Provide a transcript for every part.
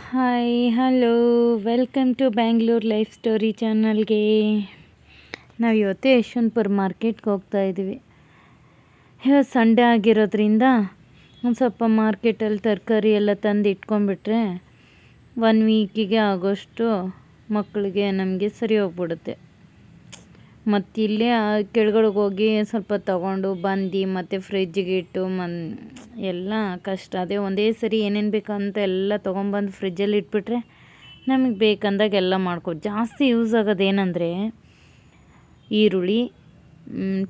Hi hello welcome to Bangalore life story ಚಾನಲ್ಗೆ. ನಾವು ಇವತ್ತು ಯಶವಂತಪುರ ಮಾರ್ಕೆಟ್ಗೆ ಹೋಗ್ತಾ ಇದ್ದೀವಿ. ಇವತ್ತು ಸಂಡೇ ಆಗಿರೋದ್ರಿಂದ ಒಂದು ಸ್ವಲ್ಪ ಮಾರ್ಕೆಟಲ್ಲಿ ತರಕಾರಿ ಎಲ್ಲ ತಂದು ಇಟ್ಕೊಂಡ್ಬಿಟ್ರೆ 1 ವೀಕಿಗೆ ಆಗೋಷ್ಟು ಮಕ್ಕಳಿಗೆ ನಮಗೆ ಸರಿ ಹೋಗ್ಬಿಡುತ್ತೆ. ಮತ್ತು ಇಲ್ಲೇ ಕೆಳಗಡೆ ಹೋಗಿ ಸ್ವಲ್ಪ ತೊಗೊಂಡು ಬಂದು ಮತ್ತು ಫ್ರಿಜ್ಜಿಗೆ ಇಟ್ಟು ಎಲ್ಲ ಕಷ್ಟ. ಅದೇ ಒಂದೇ ಸರಿ ಏನೇನು ಬೇಕಂತ ಎಲ್ಲ ತೊಗೊಂಬಂದು ಫ್ರಿಜ್ಜಲ್ಲಿ ಇಟ್ಬಿಟ್ರೆ ನಮಗೆ ಬೇಕಂದಾಗ ಎಲ್ಲ ಜಾಸ್ತಿ ಯೂಸ್ ಆಗೋದೇನೆಂದರೆ ಈರುಳ್ಳಿ,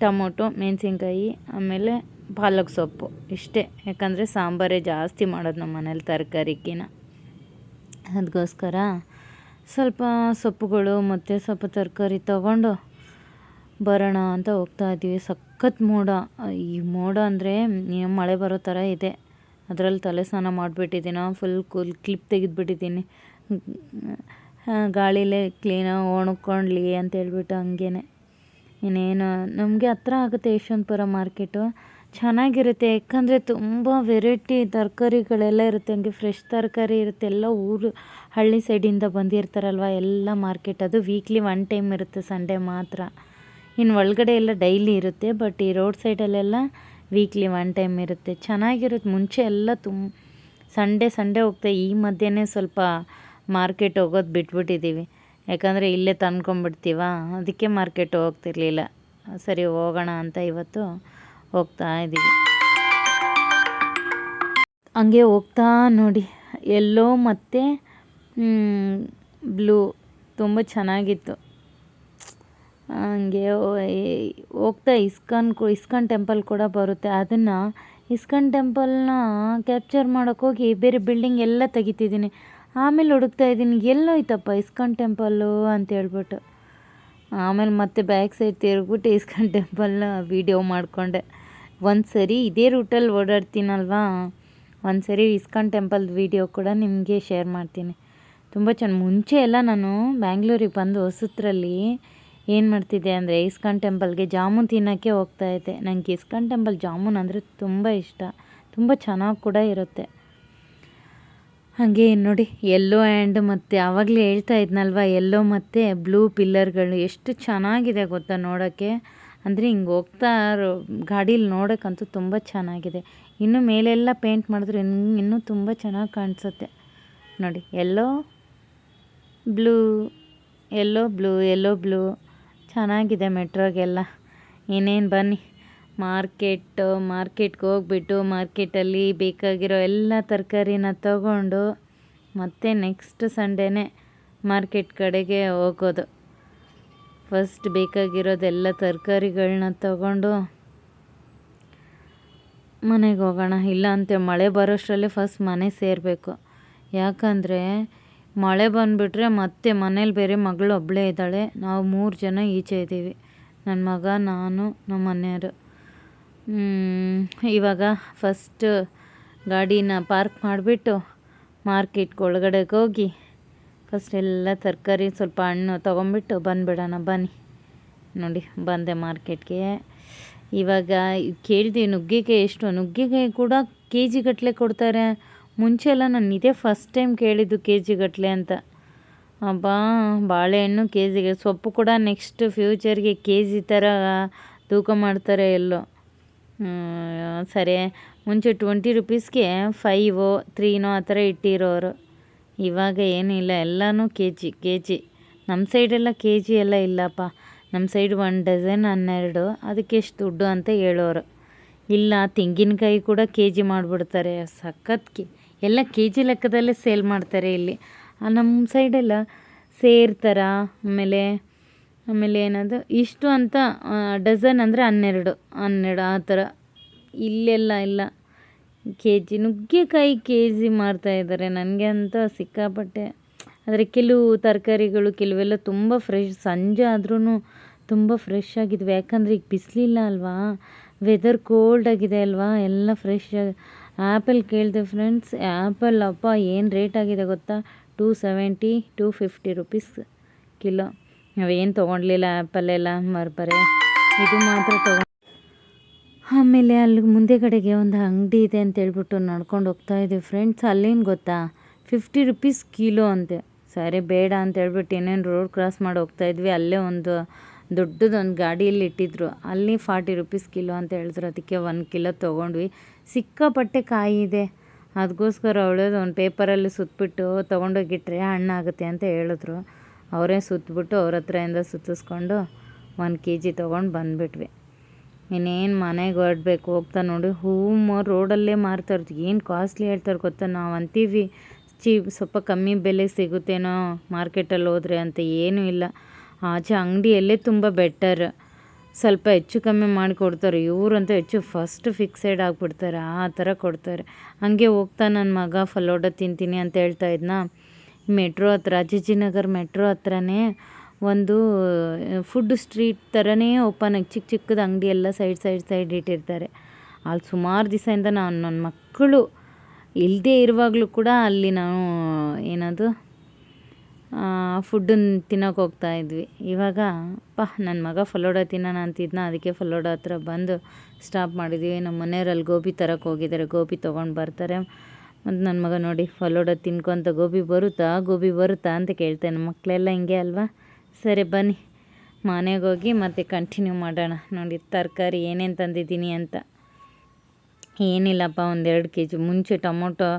ಟೊಮೊಟೊ, ಮೆಣಸಿನ್ಕಾಯಿ, ಆಮೇಲೆ ಪಾಲಕ್ ಸೊಪ್ಪು ಇಷ್ಟೇ. ಯಾಕಂದರೆ ಸಾಂಬಾರೇ ಜಾಸ್ತಿ ಮಾಡೋದು ನಮ್ಮ ಮನೇಲಿ ತರಕಾರಿಗಿನ. ಅದಕ್ಕೋಸ್ಕರ ಸ್ವಲ್ಪ ಸೊಪ್ಪುಗಳು ಮತ್ತು ಸ್ವಲ್ಪ ತರಕಾರಿ ತೊಗೊಂಡು ಬರೋಣ ಅಂತ ಹೋಗ್ತಾ ಇದ್ದೀವಿ. ಸಖತ್ ಮೋಡ. ಈ ಮೋಡ ಅಂದರೆ ಮಳೆ ಬರೋ ಥರ ಇದೆ. ಅದರಲ್ಲಿ ತಲೆ ಸ್ನಾನ ಮಾಡಿಬಿಟ್ಟಿದ್ದೀನಿ. Full clip ತೆಗೆದುಬಿಟ್ಟಿದ್ದೀನಿ. ಗಾಳಿಲೇ ಕ್ಲೀನಾಗಿ ಒಣಗ್ಕೊಳ್ಳಿ ಅಂತ ಹೇಳ್ಬಿಟ್ಟು ಹಂಗೇನೆ. ಇನ್ನೇನು ನಮಗೆ ಹತ್ರ ಆಗುತ್ತೆ ಯಶವಂತಪುರ ಮಾರ್ಕೆಟು. ಚೆನ್ನಾಗಿರುತ್ತೆ ಯಾಕಂದರೆ ತುಂಬ ವೆರೈಟಿ ತರಕಾರಿಗಳೆಲ್ಲ ಇರುತ್ತೆ. ಹಂಗೆ ಫ್ರೆಶ್ ತರಕಾರಿ ಇರುತ್ತೆ. ಎಲ್ಲ ಊರು ಹಳ್ಳಿ ಸೈಡಿಂದ ಬಂದಿರ್ತಾರಲ್ವ ಎಲ್ಲ ಮಾರ್ಕೆಟ್. ಅದು ವೀಕ್ಲಿ 1 ಟೈಮ್ ಇರುತ್ತೆ, ಸಂಡೇ ಮಾತ್ರ. ಇನ್ನು ಒಳಗಡೆ ಎಲ್ಲ ಡೈಲಿ ಇರುತ್ತೆ, ಬಟ್ ಈ ರೋಡ್ ಸೈಡಲ್ಲೆಲ್ಲ ವೀಕ್ಲಿ 1 ಟೈಮ್ ಇರುತ್ತೆ. ಚೆನ್ನಾಗಿರುತ್ತೆ. ಮುಂಚೆ ಎಲ್ಲ ಸಂಡೇ ಹೋಗ್ತಾ, ಈ ಮಧ್ಯೆನೇ ಸ್ವಲ್ಪ ಮಾರ್ಕೆಟ್ ಹೋಗೋದು ಬಿಟ್ಬಿಟ್ಟಿದ್ದೀವಿ. ಯಾಕಂದರೆ ಇಲ್ಲೇ ತಂದ್ಕೊಂಡ್ಬಿಡ್ತೀವ, ಅದಕ್ಕೆ ಮಾರ್ಕೆಟ್ ಹೋಗ್ತಿರ್ಲಿಲ್ಲ. ಸರಿ ಹೋಗೋಣ ಅಂತ ಇವತ್ತು ಹೋಗ್ತಾ ಇದ್ದೀವಿ. ಹಂಗೆ ಹೋಗ್ತಾ ನೋಡಿ ಎಲ್ಲೋ ಮತ್ತು ಬ್ಲೂ ತುಂಬ ಚೆನ್ನಾಗಿತ್ತು. ಹಂಗೆ ಹೋಗ್ತಾ ಇಸ್ಕಾನ್ ಟೆಂಪಲ್ ಕೂಡ ಬರುತ್ತೆ. ಅದನ್ನು ಇಸ್ಕಾನ್ ಟೆಂಪಲ್ನ ಕ್ಯಾಪ್ಚರ್ ಮಾಡೋಕ್ಕೋಗಿ ಬೇರೆ ಬಿಲ್ಡಿಂಗ್ ಎಲ್ಲ ತೆಗಿತಿದ್ದೀನಿ. ಆಮೇಲೆ ಹುಡುಕ್ತಾ ಇದ್ದೀನಿ ಎಲ್ಲೋಯ್ತಪ್ಪ ಇಸ್ಕಾನ್ ಟೆಂಪಲ್ಲು ಅಂತ ಹೇಳ್ಬಿಟ್ಟು. ಆಮೇಲೆ ಮತ್ತೆ ಬ್ಯಾಕ್ ಸೈಡ್ ತಿರುಗ್ಬಿಟ್ಟು ಇಸ್ಕಾನ್ ಟೆಂಪಲ್ನ ವೀಡಿಯೋ ಮಾಡಿಕೊಂಡೆ. ಒಂದು ಸರಿ ಇದೇ ರೂಟಲ್ಲಿ ಓಡಾಡ್ತೀನಲ್ವಾ, ಒಂದು ಸರಿ ಇಸ್ಕಾನ್ ಟೆಂಪಲ್ ವೀಡಿಯೋ ಕೂಡ ನಿಮಗೆ ಶೇರ್ ಮಾಡ್ತೀನಿ. ತುಂಬ ಮುಂಚೆ ಎಲ್ಲ ನಾನು ಬ್ಯಾಂಗ್ಳೂರಿಗೆ ಬಂದು ಹೊಸತ್ರಲ್ಲಿ ಏನು ಮಾಡ್ತಿದ್ದೆ ಅಂದರೆ ಇಸ್ಕಾನ್ ಟೆಂಪಲ್ಗೆ ಜಾಮೂನ್ ತಿನ್ನೋಕ್ಕೆ ಹೋಗ್ತಾಯಿದ್ದೆ. ನನಗೆ ಇಸ್ಕಾನ್ ಟೆಂಪಲ್ ಜಾಮೂನ್ ಅಂದರೆ ತುಂಬ ಇಷ್ಟ. ತುಂಬ ಚೆನ್ನಾಗಿ ಕೂಡ ಇರುತ್ತೆ. ಹಾಗೆ ನೋಡಿ ಯೆಲ್ಲೋ ಆ್ಯಂಡ್ ಮತ್ತು ಆವಾಗಲೇ ಹೇಳ್ತಾ ಇದ್ನಲ್ವ ಯೆಲ್ಲೋ ಮತ್ತು ಬ್ಲೂ ಪಿಲ್ಲರ್ಗಳು ಎಷ್ಟು ಚೆನ್ನಾಗಿದೆ ಗೊತ್ತಾ ನೋಡೋಕ್ಕೆ. ಅಂದರೆ ಹಿಂಗೆ ಹೋಗ್ತಾ ಗಾಡೀಲಿ ನೋಡೋಕ್ಕಂತೂ ತುಂಬ ಚೆನ್ನಾಗಿದೆ. ಇನ್ನು ಮೇಲೆಲ್ಲ ಪೇಂಟ್ ಮಾಡಿದ್ರೆ ಇನ್ನೂ ತುಂಬ ಚೆನ್ನಾಗಿ ಕಾಣಿಸುತ್ತೆ ನೋಡಿ. ಯೆಲ್ಲೋ ಬ್ಲೂ ಚೆನ್ನಾಗಿದೆ ಮೆಟ್ರೋಗೆಲ್ಲ. ಇನ್ನೇನು ಬನ್ನಿ ಮಾರ್ಕೆಟ್ಗೆ ಹೋಗ್ಬಿಟ್ಟು ಮಾರ್ಕೆಟಲ್ಲಿ ಬೇಕಾಗಿರೋ ಎಲ್ಲ ತರಕಾರಿನ ತಗೊಂಡು ಮತ್ತೆ ನೆಕ್ಸ್ಟ್ ಸಂಡೇನೇ ಮಾರ್ಕೆಟ್ ಕಡೆಗೆ ಹೋಗೋದು. ಫಸ್ಟ್ ಬೇಕಾಗಿರೋದೆಲ್ಲ ತರಕಾರಿಗಳನ್ನ ತಗೊಂಡು ಮನೆಗೆ ಹೋಗೋಣ. ಇಲ್ಲ ಅಂತ ಮಳೆ ಬರೋಷ್ಟರಲ್ಲೇ ಫಸ್ಟ್ ಮನೆ ಸೇರಬೇಕು. ಯಾಕಂದರೆ ಮಳೆ ಬಂದುಬಿಟ್ರೆ ಮತ್ತೆ ಮನೇಲಿ ಬೇರೆ ಮಗಳು ಒಬ್ಬಳೇ ಇದ್ದಾಳೆ. ನಾವು 3 ಜನ ಈಚೆ ಇದ್ದೀವಿ, ನನ್ನ ಮಗ, ನಾನು, ನಮ್ಮ ಮನೆಯವರು. ಇವಾಗ ಫಸ್ಟ್ ಗಾಡಿನ ಪಾರ್ಕ್ ಮಾಡಿಬಿಟ್ಟು ಮಾರ್ಕೆಟ್ಗೆ ಒಳಗಡೆಗೆ ಹೋಗಿ ಫಸ್ಟ್ ಎಲ್ಲ ತರಕಾರಿ ಸ್ವಲ್ಪ ಹಣ್ಣು ತೊಗೊಂಬಿಟ್ಟು ಬಂದುಬಿಡೋಣ ಬನ್ನಿ. ನೋಡಿ ಬಂದೆ ಮಾರ್ಕೆಟ್ಗೆ. ಇವಾಗ ಕೇಳಿದೆ ನುಗ್ಗೆಕಾಯಿ ಕೂಡ ಕೆ ಜಿ ಗಟ್ಟಲೆ ಕೊಡ್ತಾರೆ. ಮುಂಚೆ ಎಲ್ಲ ನಾನು ಇದೇ ಫಸ್ಟ್ ಟೈಮ್ ಕೇಳಿದ್ದು ಕೆ ಜಿ ಗಟ್ಟಲೆ ಅಂತ. ಬಾಳೆಹಣ್ಣು ಕೆ ಜಿಗೆ, ಸೊಪ್ಪು ಕೂಡ ನೆಕ್ಸ್ಟ್ ಫ್ಯೂಚರ್ಗೆ ಕೆ ಜಿ ಥರ ತೂಕ ಮಾಡ್ತಾರೆ ಎಲ್ಲೋ. ಸರಿ, ಮುಂಚೆ 20 ರೂಪೀಸ್ಗೆ 5 3 ಆ ಥರ ಇಟ್ಟಿರೋರು. ಇವಾಗ ಏನಿಲ್ಲ, ಎಲ್ಲನೂ ಕೆ ಜಿ. ನಮ್ಮ ಸೈಡೆಲ್ಲ ಕೆ ಜಿ ಎಲ್ಲ ಇಲ್ಲಪ್ಪ. ನಮ್ಮ ಸೈಡ್ 1 ಡಜನ್ 12, ಅದಕ್ಕೆ ಎಷ್ಟು ದುಡ್ಡು ಅಂತ ಹೇಳೋರು. ಇಲ್ಲ ತೆಂಗಿನಕಾಯಿ ಕೂಡ ಕೆ ಜಿ ಮಾಡಿಬಿಡ್ತಾರೆ. ಎಲ್ಲ ಕೆ ಜಿ ಲೆಕ್ಕದಲ್ಲೇ ಸೇಲ್ ಮಾಡ್ತಾರೆ ಇಲ್ಲಿ. ನಮ್ಮ ಸೈಡೆಲ್ಲ ಸೇರ್ತಾರ. ಆಮೇಲೆ ಏನದು ಇಷ್ಟು ಅಂತ ಡಜನ್ ಅಂದರೆ 12 ಆ ಥರ. ಇಲ್ಲೆಲ್ಲ ಇಲ್ಲ, ಕೆ ಜಿ ನುಗ್ಗೆಕಾಯಿ ಕೆ ಜಿ ಮಾರ್ತಾಯಿದ್ದಾರೆ. ನನಗೆ ಅಂತ ಸಿಕ್ಕಾಪಟ್ಟೆ. ಆದರೆ ಕೆಲವು ತರಕಾರಿಗಳು ಕೆಲವೆಲ್ಲ ತುಂಬ ಫ್ರೆಶ್, ಸಂಜೆ ಆದ್ರೂ ತುಂಬ ಫ್ರೆಶ್ ಆಗಿದ್ವಿ. ಯಾಕಂದರೆ ಈಗ ಬಿಸಿಲಿಲ್ಲ ಅಲ್ವಾ, ವೆದರ್ ಕೋಲ್ಡ್ ಆಗಿದೆ ಅಲ್ವಾ, ಎಲ್ಲ ಫ್ರೆಶ್ ಆ್ಯಪಲ್ ಕೇಳಿದೆ ಫ್ರೆಂಡ್ಸ್. ಆ್ಯಪಲ್ ಅಪ್ಪ ಏನು ರೇಟ್ ಆಗಿದೆ ಗೊತ್ತಾ, 270 250 ರೂಪೀಸ್ ಕಿಲೋ. ನಾವೇನು ತೊಗೊಳ್ಲಿಲ್ಲ ಆ್ಯಪಲ್ಲೆಲ್ಲ, ಬರೇ ಇದು ಮಾತ್ರ ಆಮೇಲೆ ಅಲ್ಲಿ ಮುಂದೆ ಕಡೆಗೆ ಒಂದು ಅಂಗಡಿ ಇದೆ ಅಂತ ಹೇಳ್ಬಿಟ್ಟು ನಡ್ಕೊಂಡು ಹೋಗ್ತಾ ಇದ್ದೀವಿ ಫ್ರೆಂಡ್ಸ್. ಅಲ್ಲೇನು ಗೊತ್ತಾ, 50 ರುಪೀಸ್ ಕಿಲೋ ಅಂತೆ. ಸರಿ ಬೇಡ ಅಂತ ಹೇಳ್ಬಿಟ್ಟು ಇನ್ನೇನು ರೋಡ್ ಕ್ರಾಸ್ ಮಾಡಿ ಹೋಗ್ತಾಯಿದ್ವಿ, ಅಲ್ಲೇ ಒಂದು ದೊಡ್ಡದೊಂದು ಗಾಡಿಯಲ್ಲಿ ಇಟ್ಟಿದ್ರು, ಅಲ್ಲಿ 40 ರುಪೀಸ್ ಕಿಲೋ ಅಂತ ಹೇಳಿದ್ರು. ಅದಕ್ಕೆ 1 ಕಿಲೋ ತೊಗೊಂಡ್ವಿ. ಸಿಕ್ಕಾಪಟ್ಟೆ ಕಾಯಿ ಇದೆ, ಅದಕ್ಕೋಸ್ಕರ ಅವಳದು ಒಂದು ಪೇಪರಲ್ಲಿ ಸುತ್ತಬಿಟ್ಟು ತೊಗೊಂಡೋಗಿಟ್ರೆ ಹಣ್ಣಾಗುತ್ತೆ ಅಂತ ಹೇಳಿದ್ರು. ಅವರೇ ಸುತ್ತಬಿಟ್ಟು ಅವ್ರ ಹತ್ರದಿಂದ ಸುತ್ತಿಸ್ಕೊಂಡು 1 kg ತೊಗೊಂಡು ಬಂದುಬಿಟ್ವಿ. ಇನ್ನೇನು ಮನೆಗೆ ಹೊರಡ್ಬೇಕು. ಹೋಗ್ತಾ ನೋಡಿ ಹೂವು ರೋಡಲ್ಲೇ ಮಾರ್ತಾರೆ, ಏನು ಕಾಸ್ಟ್ಲಿ ಹೇಳ್ತಾರೆ ಗೊತ್ತಾ. ನಾವು ಅಂತೀವಿ ಸ್ವಲ್ಪ ಕಮ್ಮಿ ಬೆಲೆಗೆ ಸಿಗುತ್ತೇನೋ ಮಾರ್ಕೆಟಲ್ಲಿ ಹೋದರೆ ಅಂತ, ಏನೂ ಇಲ್ಲ. ಆಚೆ ಅಂಗಡಿಯಲ್ಲೇ ತುಂಬ ಬೆಟರ್, ಸ್ವಲ್ಪ ಹೆಚ್ಚು ಕಮ್ಮಿ ಮಾಡಿ ಕೊಡ್ತಾರೆ. ಇವರಂತೂ ಹೆಚ್ಚು ಫಸ್ಟ್ ಫಿಕ್ಸೆಡ್ ಆಗಿಬಿಡ್ತಾರೆ, ಆ ಥರ ಕೊಡ್ತಾರೆ. ಹಾಗೆ ಹೋಗ್ತಾ ನನ್ನ ಮಗ ಫಲೋಡ ತಿಂತೀನಿ ಅಂತ ಹೇಳ್ತಾ ಇದ್ನ, ಮೆಟ್ರೋ ಹತ್ರ ಅಜಿಜಿನಗರ್ ಮೆಟ್ರೋ ಹತ್ರನೇ ಒಂದು ಫುಡ್ ಸ್ಟ್ರೀಟ್ ಥರನೇ ಓಪನ್ ಆಗಿ ಚಿಕ್ಕ ಚಿಕ್ಕದ ಅಂಗಡಿ ಎಲ್ಲ ಸೈಡ್ ಇಟ್ಟಿರ್ತಾರೆ. ಅಲ್ಲಿ ಸುಮಾರು ದಿವಸದಿಂದ ನನ್ನ ಮಕ್ಕಳು ಇಲ್ಲದೇ ಇರುವಾಗಲೂ ಕೂಡ ಅಲ್ಲಿ ನಾವು ಏನದು ಫುಡ್ಡನ್ನು ತಿನ್ನೋಕೆ ಹೋಗ್ತಾಯಿದ್ವಿ. ಇವಾಗ ನನ್ನ ಮಗ ಫಲೋಡ ತಿನ್ನೋಣ ಅಂತಿದ್ನ, ಅದಕ್ಕೆ ಫಲೋಡ ಹತ್ರ ಬಂದು ಸ್ಟಾಪ್ ಮಾಡಿದ್ವಿ. ನಮ್ಮ ಮನೆಯವರಲ್ಲಿ ಗೋಬಿ ತರಕ್ಕೆ ಹೋಗಿದ್ದಾರೆ, ಗೋಬಿ ತೊಗೊಂಡು ಬರ್ತಾರೆ. ಮತ್ತು ನನ್ನ ಮಗ ನೋಡಿ ಫಲೋಡ ತಿನ್ಕೊಂತ ಗೋಬಿ ಬರುತ್ತಾ ಅಂತ ಕೇಳ್ತಾನೆ. ಮಕ್ಕಳೆಲ್ಲ ಹಿಂಗೆ ಅಲ್ವಾ. ಸರಿ ಬನ್ನಿ ಮನೆಗೆ ಹೋಗಿ ಮತ್ತೆ ಕಂಟಿನ್ಯೂ ಮಾಡೋಣ. ನೋಡಿ ತರಕಾರಿ ಏನೇನು ತಂದಿದ್ದೀನಿ ಅಂತ. ಏನಿಲ್ಲಪ್ಪ, 1-2 kg. ಮುಂಚೆ ಟೊಮೊಟೊ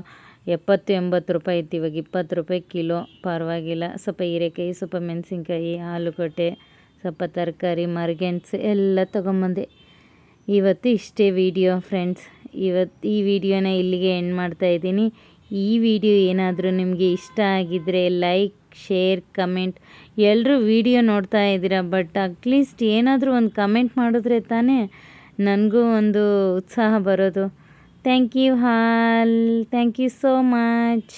70-80 ರೂಪಾಯಿ ಇತ್ತು, ಇವಾಗ 20 ರೂಪಾಯಿ ಕಿಲೋ, ಪರವಾಗಿಲ್ಲ. ಸ್ವಲ್ಪ ಹೀರೆಕಾಯಿ, ಸ್ವಲ್ಪ ಮೆಣಸಿನ್ಕಾಯಿ, ಆಲೂಗಡ್ಡೆ, ಸ್ವಲ್ಪ ತರಕಾರಿ, ಮರ್ಗೆಣ್ಸು ಎಲ್ಲ ತೊಗೊಂಬಂದೆ. ಇವತ್ತು ಇಷ್ಟೇ ವಿಡಿಯೋ ಫ್ರೆಂಡ್ಸ್. ಈ ವಿಡಿಯೋನ ಇಲ್ಲಿಗೆ ಎಂಡ್ ಮಾಡ್ತಾಯಿದ್ದೀನಿ. ಈ ವಿಡಿಯೋ ಏನಾದರೂ ನಿಮಗೆ ಇಷ್ಟ ಆಗಿದ್ದರೆ ಲೈಕ್, ಶೇರ್, ಕಮೆಂಟ್. ಎಲ್ಲರೂ ವಿಡಿಯೋ ನೋಡ್ತಾ ಇದ್ದೀರಾ, ಬಟ್ ಅಟ್ಲೀಸ್ಟ್ ಏನಾದರೂ ಒಂದು ಕಮೆಂಟ್ ಮಾಡಿದ್ರೆ ತಾನೇ ನನಗೂ ಒಂದು ಉತ್ಸಾಹ ಬರೋದು. Thank you all, thank you so much.